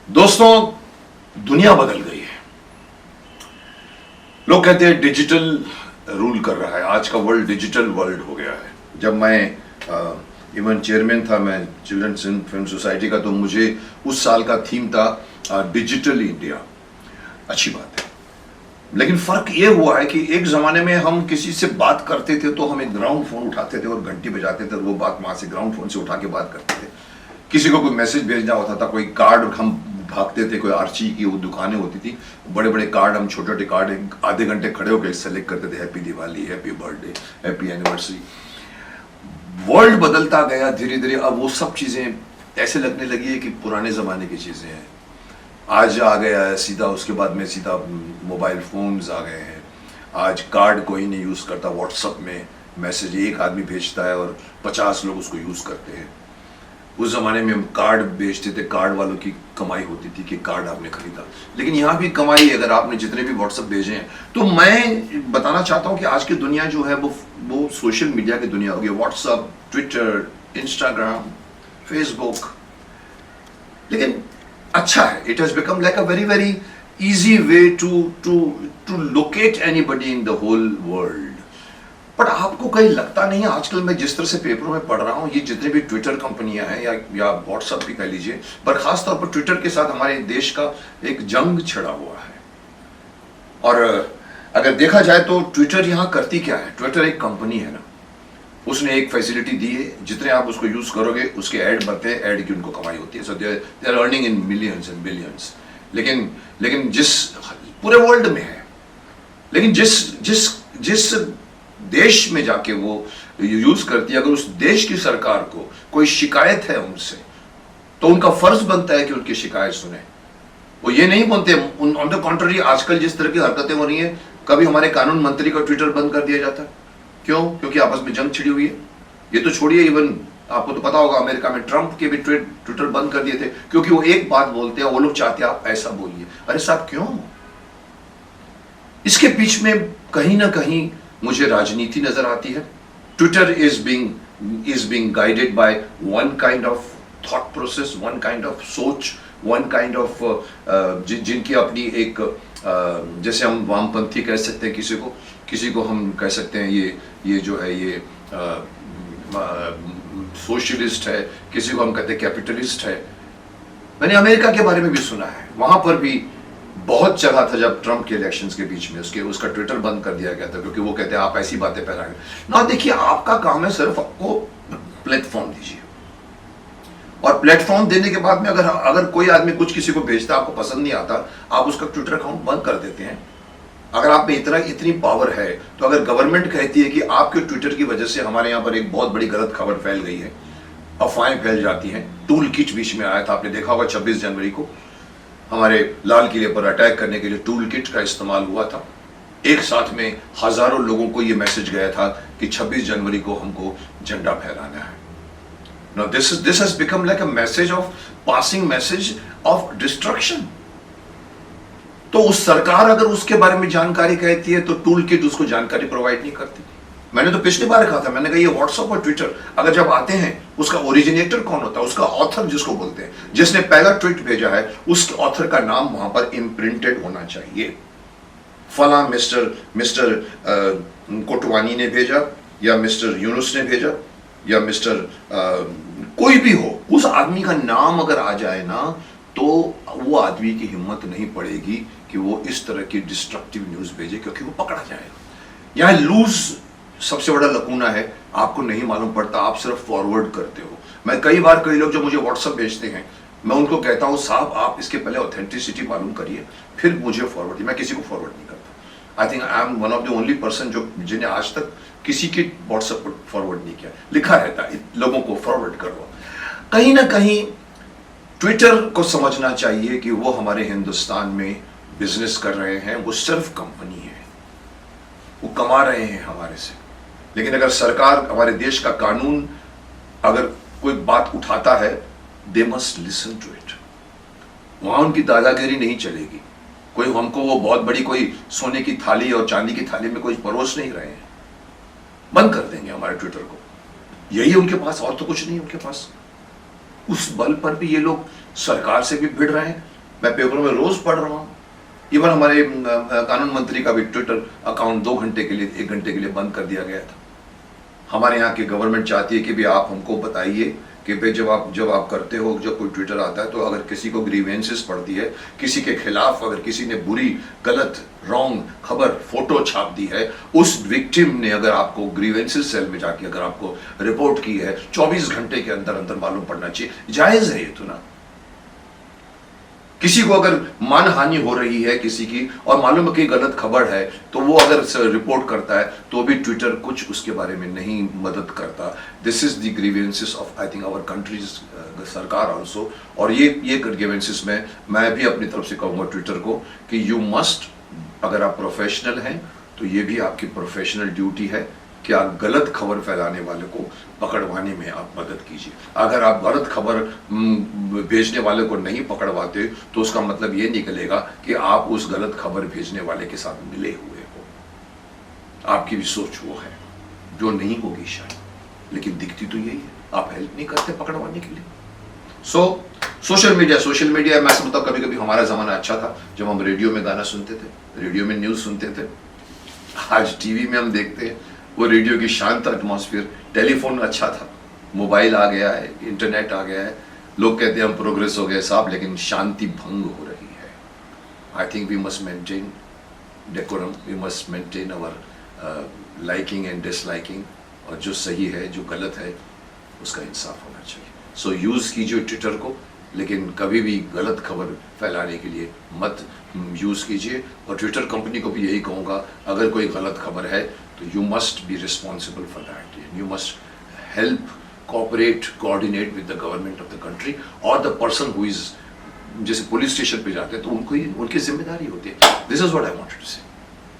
दोस्तों, दुनिया बदल गई है। लोग कहते हैं डिजिटल रूल कर रहा है, आज का वर्ल्ड डिजिटल वर्ल्ड हो गया है। जब मैं इवन चेयरमैन था मैं चिल्ड्रंस फिल्म सोसाइटी का, तो मुझे उस साल का थीम था डिजिटल इंडिया। अच्छी बात है, लेकिन फर्क ये हुआ है कि एक जमाने में हम किसी से बात करते थे तो हम एक ग्राउंड फोन उठाते थे और घंटी बजाते थे और वो बात वहां से ग्राउंड फोन से उठा के बात करते थे। किसी को कोई मैसेज भेजना होता था, कोई कार्ड हम भागते थे, कोई आर्ची की वो दुकानें होती थी, बड़े बड़े कार्ड, हम छोटे छोटे कार्ड आधे घंटे खड़े होकर सेलेक्ट करते थे, happy Diwali, happy birthday, happy anniversary. World बदलता गया धीरे धीरे, अब वो सब चीजें ऐसे लगने लगी है कि पुराने जमाने की चीजें हैं। आज आ गया है सीधा, उसके बाद में सीधा मोबाइल फोन्स आ गए हैं। आज कार्ड कोई नहीं यूज करता, व्हाट्सएप में मैसेज एक आदमी भेजता है और 50 लोग उसको यूज करते हैं। उस जमाने में हम कार्ड बेचते थे, कार्ड वालों की कमाई होती थी कि कार्ड आपने खरीदा, लेकिन यहाँ भी कमाई है अगर आपने जितने भी व्हाट्सएप भेजे हैं। तो मैं बताना चाहता हूँ कि आज की दुनिया जो है वो सोशल मीडिया की दुनिया हो गई। व्हाट्सएप, ट्विटर, इंस्टाग्राम, फेसबुक, लेकिन अच्छा है, it has become like a very very easy way to locate anybody in the whole world. But आपको कहीं लगता नहीं है, आजकल मैं जिस तरह से पेपरों में पढ़ रहा हूं, ये जितने भी ट्विटर कंपनियां हैं या व्हाट्सएप भी कह लीजिए, पर खासतौर पर ट्विटर के साथ हमारे देश का एक जंग छिड़ा हुआ है। और अगर देखा जाए तो ट्विटर यहां करती क्या है? ट्विटर एक कंपनी है ना, उसने एक फैसिलिटी दी है, जितने आप उसको यूज करोगे उसके ऐड बढ़ते हैं, ऐड की उनको कमाई होती है। So they are earning in millions and billions. लेकिन जिस पूरे वर्ल्ड में है, लेकिन जिस देश में जाके वो यूज करती है, अगर उस देश की सरकार को कोई शिकायत है उनसे, तो उनका फर्ज बनता है कि उनकी शिकायत सुने। वो ये नहीं बोलते, ऑन द कॉन्ट्ररी आजकल जिस तरह की हरकतें हो रही हैं, कभी हमारे कानून मंत्री का ट्विटर बंद कर दिया जाता है। क्यों? क्योंकि आपस में जंग छिड़ी हुई है। ये तो छोड़िए, इवन आपको तो पता होगा अमेरिका में ट्रंप के भी ट्विटर बंद कर दिए थे, क्योंकि वो एक बात बोलते हैं, वो लोग चाहते हैं आप ऐसा बोलिए। अरे साहब, क्यों? इसके बीच में कहीं ना कहीं मुझे राजनीति नजर आती है। Twitter is being guided by one kind of thought process, one kind of सोच, वन काइंड ऑफ जिनकी अपनी एक जैसे हम वामपंथी कह सकते हैं किसी को हम कह सकते हैं ये जो है ये सोशलिस्ट है, किसी को हम कहते हैं कैपिटलिस्ट है। मैंने अमेरिका के बारे में भी सुना है, वहां पर भी बहुत जगह था जब ट्रंप के इलेक्शंस के बीच में उसका ट्विटर बंद कर दिया गया था, क्योंकि वो कहते हैं आप ऐसी बातें फैलाएंगे ना। देखिए, आपका काम है सिर्फ आपको प्लेटफॉर्म दीजिए, और प्लेटफॉर्म देने के बाद में अगर कोई आदमी कुछ किसी को भेजता है, आपको पसंद नहीं आता, आप उसका ट्विटर अकाउंट बंद कर देते हैं। अगर आप में इतनी पावर है, तो अगर गवर्नमेंट कहती है कि आपके ट्विटर की वजह से हमारे यहाँ पर एक बहुत बड़ी गलत खबर फैल गई है, अफवाहें फैल जाती हैं। टूल किट बीच में आया था, आपने देखा होगा 26 जनवरी को हमारे लाल किले पर अटैक करने के लिए टूल किट का इस्तेमाल हुआ था। एक साथ में हजारों लोगों को यह मैसेज गया था कि 26 जनवरी को हमको झंडा फहराना है। Now this has become like a message of passing message of destruction. तो उस सरकार अगर उसके बारे में जानकारी कहती है, तो टूल किट उसको जानकारी प्रोवाइड नहीं करती। मैंने तो पिछली बार कहा था, मैंने कहा ये व्हाट्सएप और ट्विटर अगर जब आते हैं, उसका ओरिजिनेटर कौन होता है? उसका ऑथर जिसको बोलते हैं, जिसने पहला ट्वीट भेजा है, उस ऑथर का नाम वहां पर इम्प्रिंटेड होना चाहिए। फला मिस्टर कोटवानी ने भेजा, या मिस्टर यूनुस ने भेजा, या मिस्टर कोई भी हो, उस आदमी का नाम अगर आ जाए ना, तो वो आदमी की हिम्मत नहीं पड़ेगी कि वो इस तरह की डिस्ट्रक्टिव न्यूज भेजे, क्योंकि वो पकड़ा जाएगा। यहां लूज सबसे बड़ा लकूना है, आपको नहीं मालूम पड़ता, आप सिर्फ फॉरवर्ड करते हो। मैं कई लोग जो मुझे व्हाट्सएप भेजते हैं, मैं उनको कहता हूं साहब आप इसके पहले ऑथेंटिसिटी मालूम करिए, फिर मुझे फॉरवर्ड। मैं किसी को फॉरवर्ड नहीं करता। I think I am one of the only person जिन्हें आज तक किसी के व्हाट्सएप पर फॉरवर्ड नहीं किया। लिखा रहता है लोगों को फॉरवर्ड करो। कहीं ना कहीं ट्विटर को समझना चाहिए कि वो हमारे हिंदुस्तान में बिजनेस कर रहे हैं, वो सिर्फ कंपनी है, वो कमा रहे हैं हमारे से। लेकिन अगर सरकार, हमारे देश का कानून अगर कोई बात उठाता है, they must listen to it. वहां उनकी दादागिरी नहीं चलेगी। कोई हमको वो बहुत बड़ी कोई सोने की थाली और चांदी की थाली में कोई परोस नहीं रहे हैं। बंद कर देंगे हमारे ट्विटर को, यही उनके पास, और तो कुछ नहीं उनके पास। उस बल पर भी ये लोग सरकार से भी भिड़ रहे हैं, मैं पेपरों में रोज पढ़ रहा हूँ। इवन हमारे कानून मंत्री का भी ट्विटर अकाउंट 2 घंटे के लिए 1 घंटे के लिए बंद कर दिया गया था। हमारे यहाँ की गवर्नमेंट चाहती है कि भी आप हमको बताइए कि भाई जब आप करते हो, जब कोई ट्विटर आता है तो अगर किसी को ग्रीवेंसेस पड़ती है, किसी के खिलाफ अगर किसी ने बुरी, गलत, रॉन्ग खबर, फोटो छाप दी है, उस विक्टिम ने अगर आपको ग्रीवेंसेस सेल में जाके अगर आपको रिपोर्ट की है, 24 घंटे के अंदर अंदर मालूम पड़ना चाहिए। जायज है ये तो ना। किसी को अगर मानहानि हो रही है किसी की और मालूम है कि गलत खबर है, तो वो अगर रिपोर्ट करता है तो भी ट्विटर कुछ उसके बारे में नहीं मदद करता। This is the grievances of I think our country's सरकार ऑल्सो। और ये ग्रीवेंसेस में मैं भी अपनी तरफ से कहूँगा ट्विटर को कि यू मस्ट, अगर आप प्रोफेशनल हैं तो ये भी आपकी प्रोफेशनल ड्यूटी है कि आप गलत खबर फैलाने वाले को पकड़वाने में आप मदद कीजिए। अगर आप गलत खबर भेजने वाले को नहीं पकड़वाते तो उसका मतलब ये निकलेगा कि आप उस गलत खबर भेजने वाले के साथ मिले हुए हो। आपकी भी सोच वो है जो नहीं होगी शायद, लेकिन दिखती तो यही है। आप हेल्प नहीं करते पकड़वाने के लिए। सोशल मीडिया मैं समझता हूँ कभी कभी हमारा जमाना अच्छा था जब हम रेडियो में गाना सुनते थे, रेडियो में न्यूज सुनते थे। आज टीवी में हम देखते हैं वो रेडियो की शांत एटमॉस्फेयर। टेलीफोन अच्छा था, मोबाइल आ गया है, इंटरनेट आ गया है, लोग कहते हैं हम प्रोग्रेस हो गए साहब, लेकिन शांति भंग हो रही है। I think we must maintain decorum, we must maintain our liking and disliking, और जो सही है जो गलत है उसका इंसाफ होना चाहिए। सो यूज़ कीजिए ट्विटर को, लेकिन कभी भी गलत खबर फैलाने के लिए मत यूज़ कीजिए। और ट्विटर कंपनी को भी यही कहूँगा, अगर कोई गलत खबर है तो you must be responsible for that. You must help, cooperate, coordinate with the government of the country और द पर्सन हु इज, जैसे पुलिस स्टेशन पे जाते हैं तो उनको ही उनकी जिम्मेदारी होती है। This is what I wanted to से।